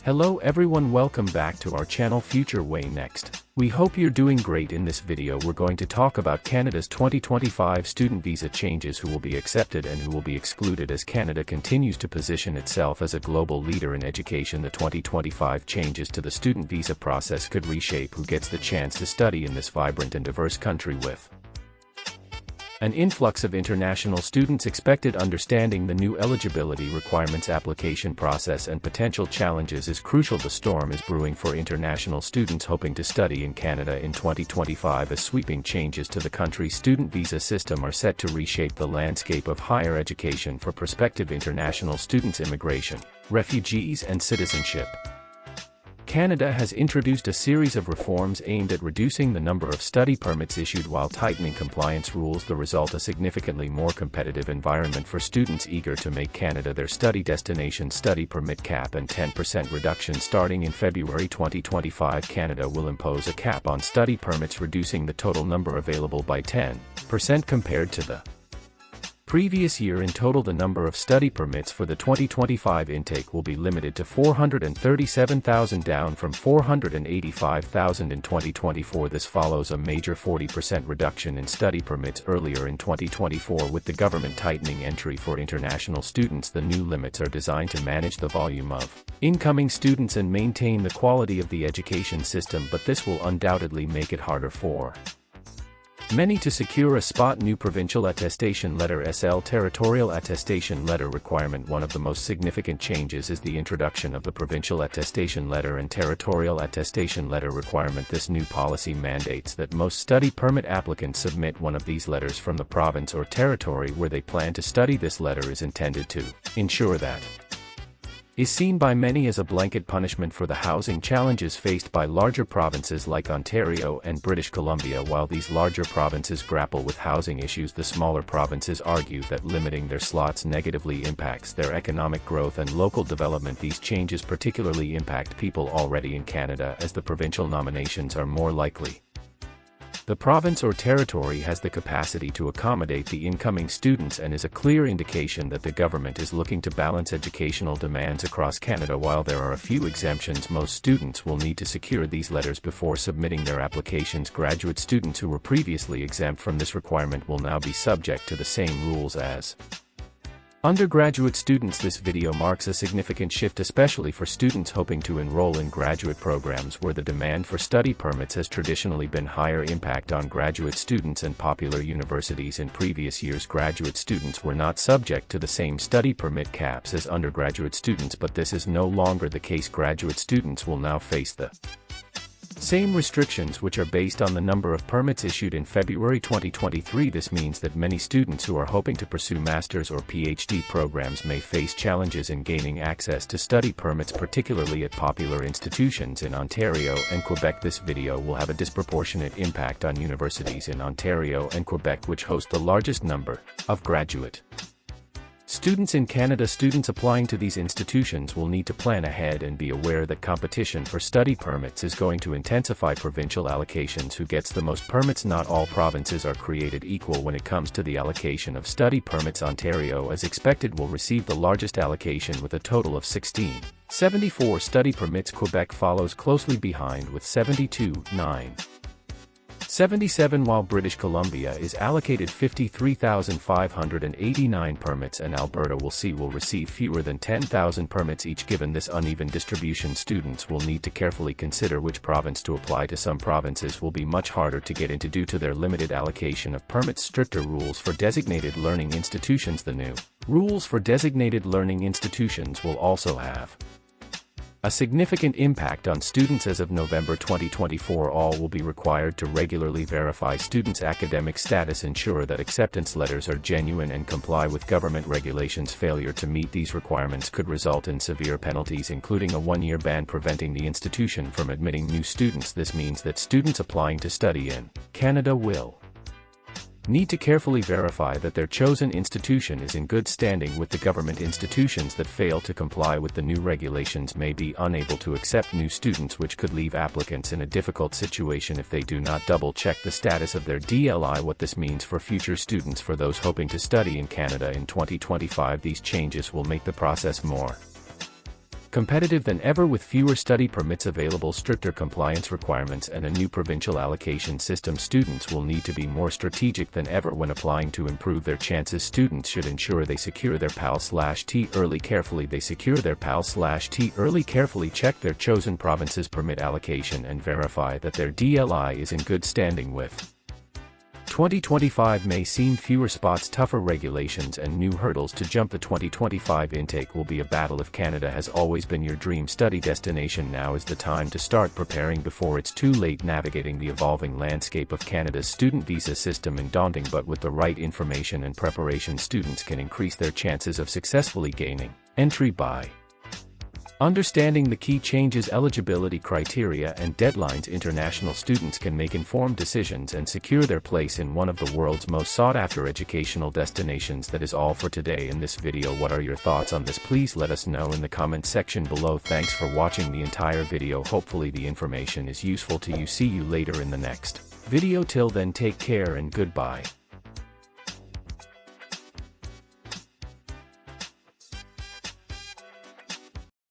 Hello everyone, welcome back to our channel Future Way Next. We hope you're doing great. In this video we're going to talk about Canada's 2025 student visa changes, who will be accepted and who will be excluded as Canada continues to position itself as a global leader in education. The 2025 changes to the student visa process could reshape who gets the chance to study in this vibrant and diverse country with an influx of international students expected. Understanding the new eligibility requirements, application process and potential challenges is crucial. The storm is brewing for international students hoping to study in Canada in 2025, as sweeping changes to the country's student visa system are set to reshape the landscape of higher education for prospective international students, immigration, refugees and citizenship. Canada has introduced a series of reforms aimed at reducing the number of study permits issued while tightening compliance rules. The result, a significantly more competitive environment for students eager to make Canada their study destination. Study permit cap and 10% reduction. Starting in February 2025, Canada will impose a cap on study permits, reducing the total number available by 10% compared to the previous year. In total, the number of study permits for the 2025 intake will be limited to 437,000, down from 485,000 in 2024. This follows a major 40% reduction in study permits earlier in 2024, with the government tightening entry for international students. The new limits are designed to manage the volume of incoming students and maintain the quality of the education system, but this will undoubtedly make it harder for many to secure a spot. New provincial attestation letter (SL) territorial attestation letter requirement. One of the most significant changes is the introduction of the provincial attestation letter and territorial attestation letter requirement. This new policy mandates that most study permit applicants submit one of these letters from the province or territory where they plan to study. This letter is intended to ensure that is seen by many as a blanket punishment for the housing challenges faced by larger provinces like Ontario and British Columbia. While these larger provinces grapple with housing issues, the smaller provinces argue that limiting their slots negatively impacts their economic growth and local development. These changes particularly impact people already in Canada, as the provincial nominations are more likely. The province or territory has the capacity to accommodate the incoming students and is a clear indication that the government is looking to balance educational demands across Canada. While there are a few exemptions, most students will need to secure these letters before submitting their applications. Graduate students who were previously exempt from this requirement will now be subject to the same rules as undergraduate students. This video marks a significant shift, especially for students hoping to enroll in graduate programs where the demand for study permits has traditionally been higher. Impact on graduate students and popular universities. In previous years, graduate students were not subject to the same study permit caps as undergraduate students, but this is no longer the case. Graduate students will now face the same restrictions, which are based on the number of permits issued in February 2023. This means that many students who are hoping to pursue master's or PhD programs may face challenges in gaining access to study permits, particularly at popular institutions in Ontario and Quebec. This video will have a disproportionate impact on universities in Ontario and Quebec, which host the largest number of graduate students in Canada. Students applying to these institutions will need to plan ahead and be aware that competition for study permits is going to intensify. Provincial allocations: who gets the most permits? Not all provinces are created equal when it comes to the allocation of study permits. Ontario, as expected, will receive the largest allocation with a total of 74 study permits. Quebec follows closely behind with 77, while British Columbia is allocated 53,589 permits, and Alberta will receive fewer than 10,000 permits each. Given this uneven distribution, students will need to carefully consider which province to apply to. Some provinces will be much harder to get into due to their limited allocation of permits. Stricter rules for designated learning institutions: the new rules for designated learning institutions will also have a significant impact on students. As of November 2024, all will be required to regularly verify students' academic status, ensure that acceptance letters are genuine, and comply with government regulations. Failure to meet these requirements could result in severe penalties, including a 1-year ban preventing the institution from admitting new students. This means that students applying to study in Canada will need to carefully verify that their chosen institution is in good standing with the government. Institutions that fail to comply with the new regulations may be unable to accept new students, which could leave applicants in a difficult situation if they do not double-check the status of their DLI. What this means for future students: for those hoping to study in Canada in 2025, these changes will make the process more Competitive than ever with fewer study permits available, stricter compliance requirements, and a new provincial allocation system, students will need to be more strategic than ever when applying to improve their chances. Students should ensure they secure their PAL/T early. Carefully they secure their PAL/T early. Carefully check their chosen province's permit allocation and verify that their DLI is in good standing with. 2025 may seem fewer spots, tougher regulations, and new hurdles to jump. The 2025 intake will be a battle. If Canada has always been your dream study destination, now is the time to start preparing before it's too late. Navigating the evolving landscape of Canada's student visa system is daunting, but with the right information and preparation, students can increase their chances of successfully gaining entry by understanding the key changes, eligibility criteria, and deadlines. International students can make informed decisions and secure their place in one of the world's most sought-after educational destinations. That is all for today in this video. What are your thoughts on this? Please let us know in the comment section below. Thanks for watching the entire video. Hopefully the information is useful to you. See you later in the next video. Till then, take care and goodbye.